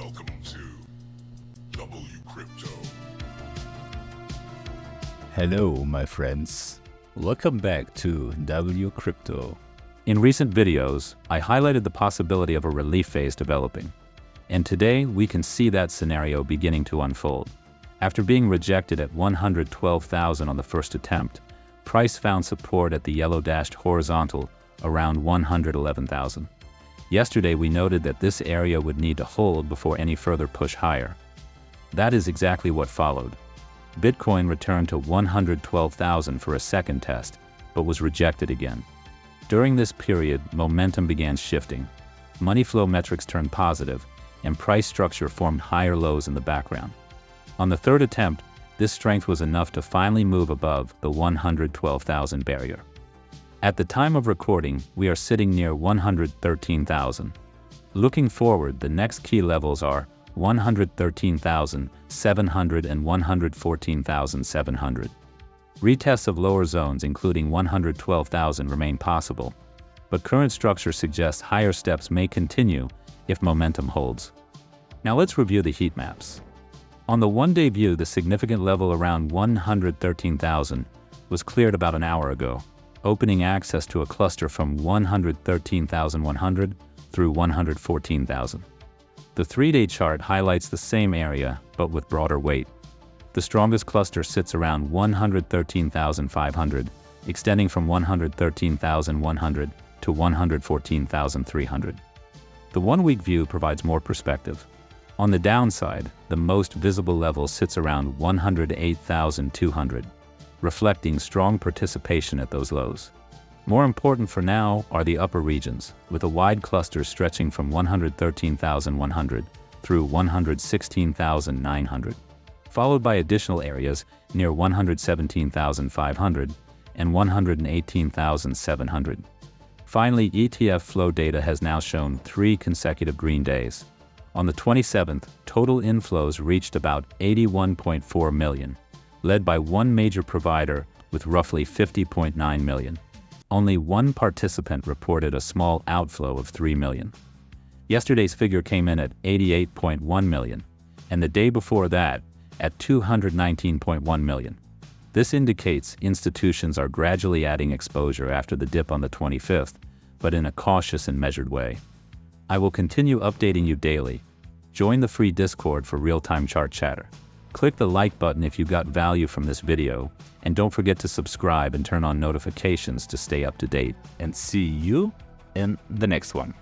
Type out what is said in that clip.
Welcome to WCrypto. Hello, my friends. Welcome back to WCrypto. In recent videos, I highlighted the possibility of a relief phase developing. And today, we can see that scenario beginning to unfold. After being rejected at 112,000 on the first attempt, price found support at the yellow-dashed horizontal around 111,000. Yesterday, we noted that this area would need to hold before any further push higher. That is exactly what followed. Bitcoin returned to 112,000 for a second test, but was rejected again. During this period, momentum began shifting. Money flow metrics turned positive, and price structure formed higher lows in the background. On the third attempt, this strength was enough to finally move above the 112,000 barrier. At the time of recording, we are sitting near 113,000. Looking forward, the next key levels are 113,700 and 114,700. Retests of lower zones, including 112,000, remain possible, but current structure suggests higher steps may continue if momentum holds. Now let's review the heat maps. On the one-day view, the significant level around 113,000 was cleared about an hour ago, opening access to a cluster from 113,100 through 114,000. The 3-day chart highlights the same area, but with broader weight. The strongest cluster sits around 113,500, extending from 113,100 to 114,300. The 1-week view provides more perspective. On the downside, the most visible level sits around 108,200, reflecting strong participation at those lows. More important for now are the upper regions, with a wide cluster stretching from 113,100 through 116,900, followed by additional areas near 117,500 and 118,700. Finally, ETF flow data has now shown 3 consecutive green days. On the 27th, total inflows reached about 81.4 million, led by one major provider with roughly 50.9 million. Only one participant reported a small outflow of 3 million. Yesterday's figure came in at 88.1 million, and the day before that at 219.1 million. This indicates institutions are gradually adding exposure after the dip on the 25th, but in a cautious and measured way. I will continue updating you daily. Join the free Discord for real-time chart chatter. Click the like button if you got value from this video, and don't forget to subscribe and turn on notifications to stay up to date. And see you in the next one.